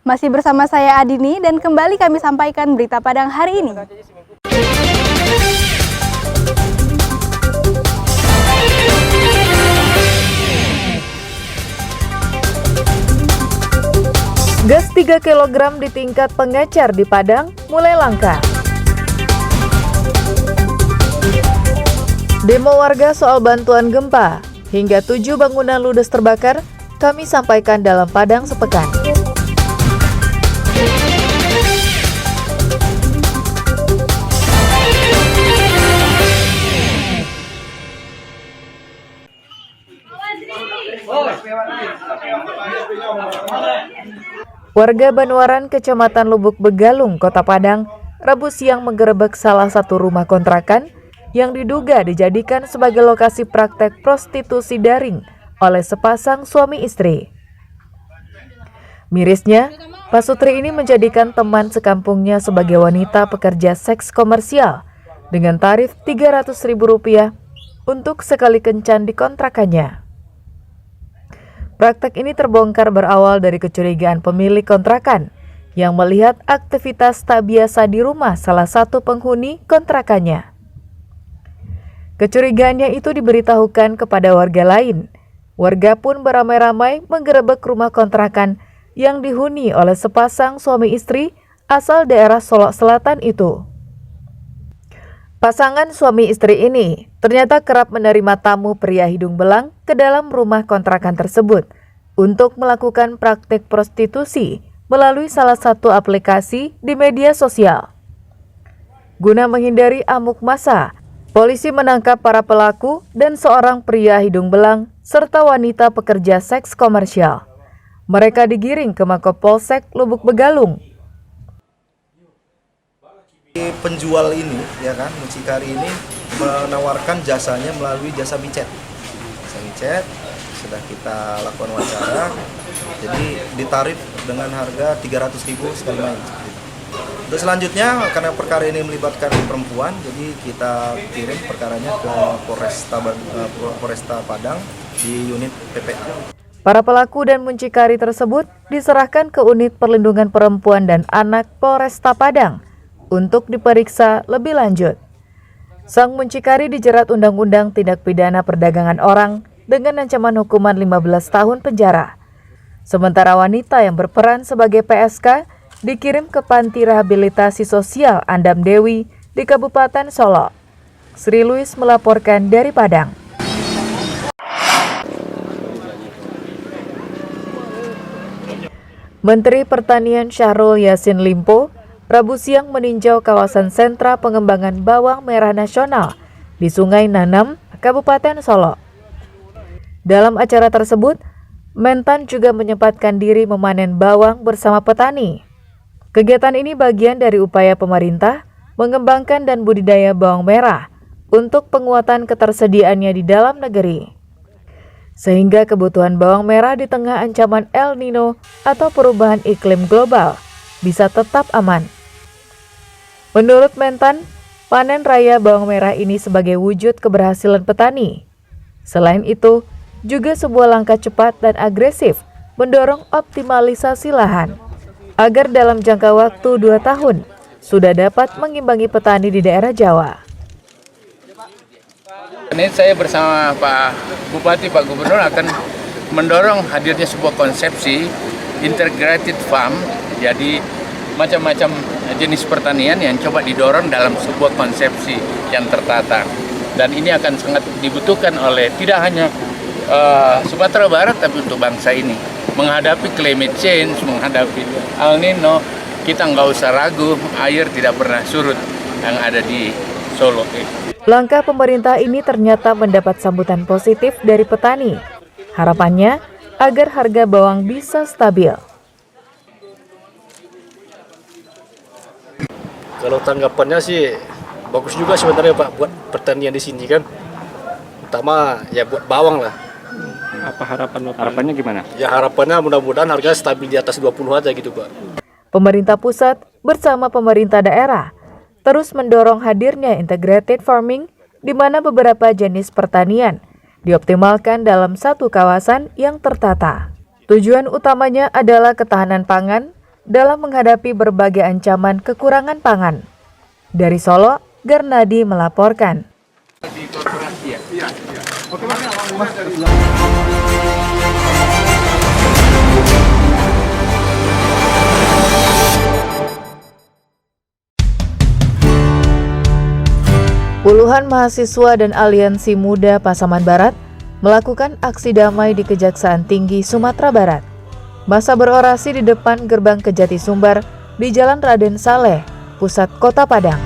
Masih bersama saya Adini dan kembali kami sampaikan berita Padang hari ini. Gas 3 kg di tingkat pengecer di Padang mulai langka. Demo warga soal bantuan gempa, hingga 7 bangunan ludes terbakar, kami sampaikan dalam Padang sepekan. Warga Banwaran, Kecamatan Lubuk Begalung, Kota Padang, Rabu siang menggerebek salah satu rumah kontrakan yang diduga dijadikan sebagai lokasi praktek prostitusi daring oleh sepasang suami istri. Mirisnya, pasutri ini menjadikan teman sekampungnya sebagai wanita pekerja seks komersial dengan tarif Rp300.000 untuk sekali kencan di kontrakannya. Praktek ini terbongkar berawal dari kecurigaan pemilik kontrakan yang melihat aktivitas tak biasa di rumah salah satu penghuni kontrakannya. Kecurigaannya itu diberitahukan kepada warga lain. Warga pun beramai-ramai menggerebek rumah kontrakan yang dihuni oleh sepasang suami istri asal daerah Solok Selatan itu. Pasangan suami istri ini ternyata kerap menerima tamu pria hidung belang ke dalam rumah kontrakan tersebut untuk melakukan praktik prostitusi melalui salah satu aplikasi di media sosial. Guna menghindari amuk massa, polisi menangkap para pelaku dan seorang pria hidung belang serta wanita pekerja seks komersial. Mereka digiring ke Mapolsek Lubuk Begalung. Penjual ini, ya kan, mucikari ini menawarkan jasanya melalui jasa micet. Jasa micet sudah kita lakukan wawancara, jadi ditarif dengan harga Rp300.000 sekali main. Untuk selanjutnya, karena perkara ini melibatkan perempuan, jadi kita kirim perkaranya ke Polresta Padang di unit PPA. Para pelaku dan mucikari tersebut diserahkan ke unit perlindungan perempuan dan anak Polresta Padang untuk diperiksa lebih lanjut. Sang mucikari dijerat Undang-Undang Tindak Pidana Perdagangan Orang dengan ancaman hukuman 15 tahun penjara. Sementara wanita yang berperan sebagai PSK dikirim ke Panti Rehabilitasi Sosial Andam Dewi di Kabupaten Solok. Sri Luis melaporkan dari Padang. Menteri Pertanian Syahrul Yassin Limpo Rabu siang meninjau kawasan sentra pengembangan bawang merah nasional di Sungai Nanam, Kabupaten Solok. Dalam acara tersebut, Mentan juga menyempatkan diri memanen bawang bersama petani. Kegiatan ini bagian dari upaya pemerintah mengembangkan dan budidaya bawang merah untuk penguatan ketersediaannya di dalam negeri. Sehingga kebutuhan bawang merah di tengah ancaman El Nino atau perubahan iklim global bisa tetap aman. Menurut Mentan, panen raya bawang merah ini sebagai wujud keberhasilan petani. Selain itu, juga sebuah langkah cepat dan agresif mendorong optimalisasi lahan, agar dalam jangka waktu 2 tahun sudah dapat mengimbangi petani di daerah Jawa. Ini saya bersama Pak Bupati, Pak Gubernur akan mendorong hadirnya sebuah konsepsi integrated farm, jadi macam-macam jenis pertanian yang coba didorong dalam sebuah konsepsi yang tertata. Dan ini akan sangat dibutuhkan oleh tidak hanya Sumatera Barat, tapi untuk bangsa ini. Menghadapi climate change, menghadapi El Nino, kita nggak usah ragu, air tidak pernah surut yang ada di Solo. Langkah pemerintah ini ternyata mendapat sambutan positif dari petani. Harapannya agar harga bawang bisa stabil. Kalau tanggapannya sih bagus juga sebenarnya Pak buat pertanian di sini kan. Utama ya buat bawang lah. Apa harapannya gimana? Ya harapannya mudah-mudahan harganya stabil di atas 20 aja gitu Pak. Pemerintah pusat bersama pemerintah daerah terus mendorong hadirnya integrated farming di mana beberapa jenis pertanian dioptimalkan dalam satu kawasan yang tertata. Tujuan utamanya adalah ketahanan pangan, dalam menghadapi berbagai ancaman kekurangan pangan. Dari Solo, Garnadi melaporkan. Puluhan mahasiswa dan aliansi muda Pasaman Barat melakukan aksi damai di Kejaksaan Tinggi Sumatera Barat. Masa berorasi di depan gerbang Kejati Sumbar di Jalan Raden Saleh, pusat Kota Padang.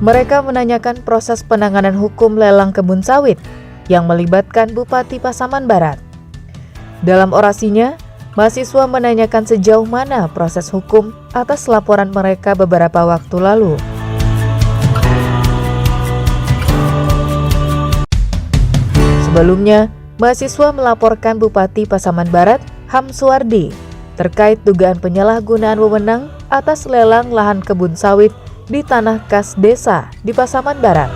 Mereka menanyakan proses penanganan hukum lelang kebun sawit yang melibatkan Bupati Pasaman Barat. Dalam orasinya, mahasiswa menanyakan sejauh mana proses hukum atas laporan mereka beberapa waktu lalu. Sebelumnya, mahasiswa melaporkan Bupati Pasaman Barat, Ham Suwardi, terkait dugaan penyalahgunaan wewenang atas lelang lahan kebun sawit di tanah kas desa di Pasaman Barat.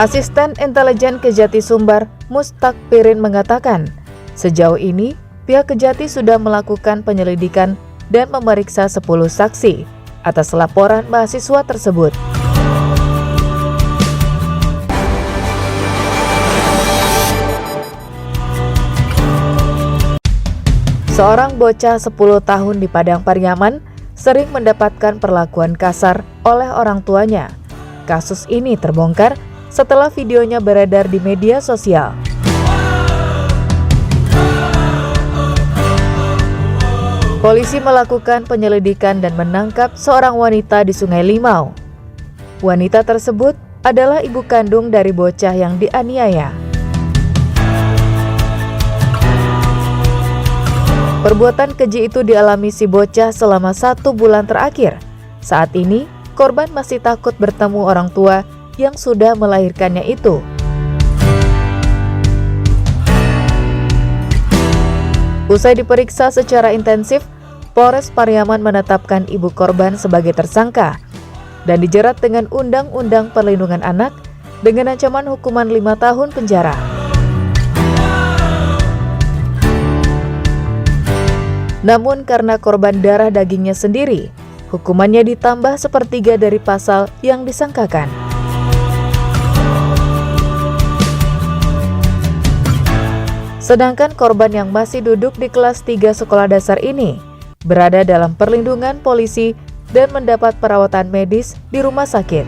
Asisten Intelijen Kejati Sumbar, Mustakfirin mengatakan, sejauh ini pihak Kejati sudah melakukan penyelidikan dan memeriksa 10 saksi atas laporan mahasiswa tersebut. Seorang bocah 10 tahun di Padang Pariaman sering mendapatkan perlakuan kasar oleh orang tuanya. Kasus ini terbongkar setelah videonya beredar di media sosial. Polisi melakukan penyelidikan dan menangkap seorang wanita di Sungai Limau. Wanita tersebut adalah ibu kandung dari bocah yang dianiaya. Perbuatan keji itu dialami si bocah selama 1 bulan terakhir. Saat ini, korban masih takut bertemu orang tua yang sudah melahirkannya itu. Usai diperiksa secara intensif, Polres Pariaman menetapkan ibu korban sebagai tersangka dan dijerat dengan Undang-Undang Perlindungan Anak dengan ancaman hukuman 5 tahun penjara. Namun karena korban darah dagingnya sendiri, hukumannya ditambah 1/3 dari pasal yang disangkakan. Sedangkan korban yang masih duduk di kelas 3 sekolah dasar ini berada dalam perlindungan polisi dan mendapat perawatan medis di rumah sakit.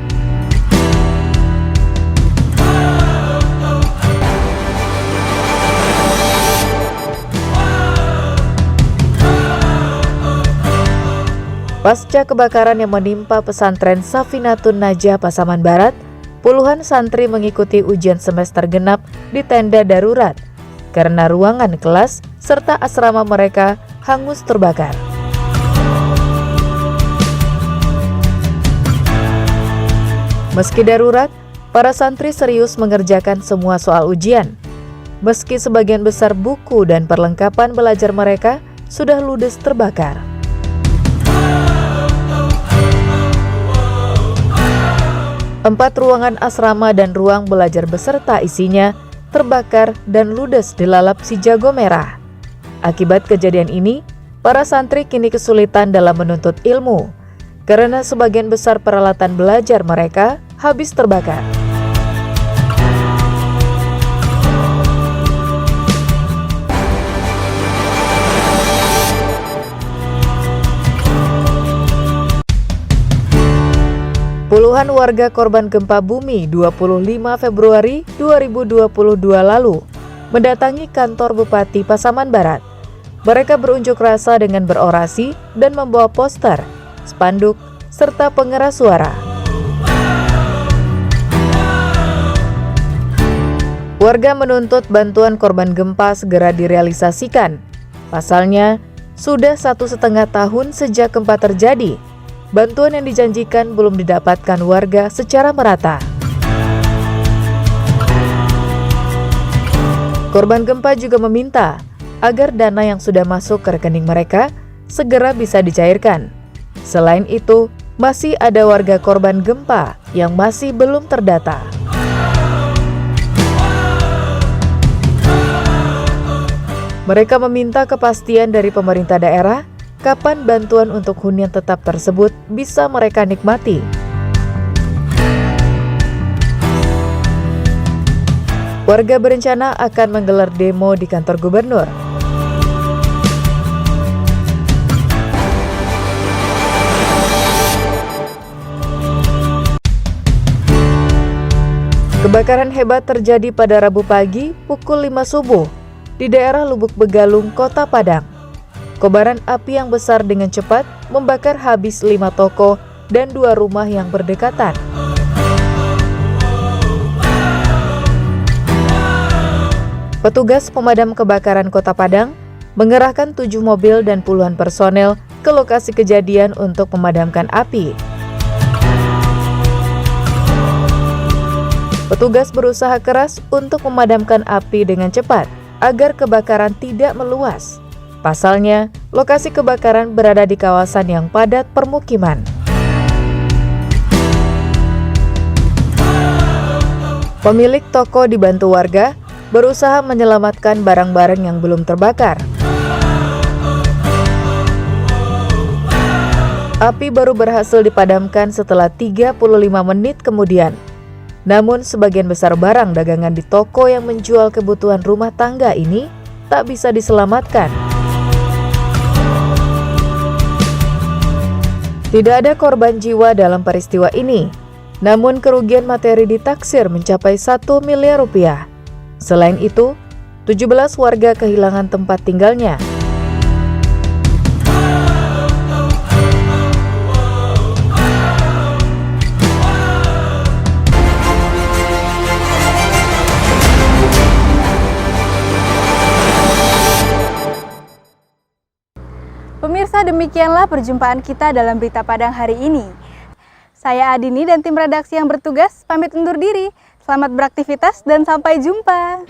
Pasca kebakaran yang menimpa pesantren Safinatun Najah Pasaman Barat, puluhan santri mengikuti ujian semester genap di tenda darurat karena ruangan kelas serta asrama mereka hangus terbakar. Meski darurat, para santri serius mengerjakan semua soal ujian. Meski sebagian besar buku dan perlengkapan belajar mereka sudah ludes terbakar. Empat ruangan asrama dan ruang belajar beserta isinya terbakar dan ludes dilalap si jago merah. Akibat kejadian ini, para santri kini kesulitan dalam menuntut ilmu karena sebagian besar peralatan belajar mereka habis terbakar. Puluhan warga korban gempa bumi 25 Februari 2022 lalu mendatangi kantor Bupati Pasaman Barat. Mereka berunjuk rasa dengan berorasi dan membawa poster, spanduk, serta pengeras suara. Warga menuntut bantuan korban gempa segera direalisasikan. Pasalnya, sudah 1,5 tahun sejak gempa terjadi. Bantuan yang dijanjikan belum didapatkan warga secara merata. Korban gempa juga meminta agar dana yang sudah masuk ke rekening mereka segera bisa dicairkan. Selain itu, masih ada warga korban gempa yang masih belum terdata. Mereka meminta kepastian dari pemerintah daerah kapan bantuan untuk hunian tetap tersebut bisa mereka nikmati. Warga berencana akan menggelar demo di kantor gubernur. Kebakaran hebat terjadi pada Rabu pagi pukul 5 subuh di daerah Lubuk Begalung, Kota Padang. Kobaran api yang besar dengan cepat membakar habis 5 toko dan 2 rumah yang berdekatan. Petugas pemadam kebakaran Kota Padang mengerahkan 7 mobil dan puluhan personel ke lokasi kejadian untuk memadamkan api. Petugas berusaha keras untuk memadamkan api dengan cepat agar kebakaran tidak meluas. Pasalnya, lokasi kebakaran berada di kawasan yang padat permukiman. Pemilik toko dibantu warga berusaha menyelamatkan barang-barang yang belum terbakar. Api baru berhasil dipadamkan setelah 35 menit kemudian. Namun sebagian besar barang dagangan di toko yang menjual kebutuhan rumah tangga ini tak bisa diselamatkan. Tidak ada korban jiwa dalam peristiwa ini, namun kerugian materi ditaksir mencapai 1 miliar rupiah. Selain itu, 17 warga kehilangan tempat tinggalnya. Pemirsa, demikianlah perjumpaan kita dalam Berita Padang hari ini. Saya Adini dan tim redaksi yang bertugas pamit undur diri. Selamat beraktivitas dan sampai jumpa.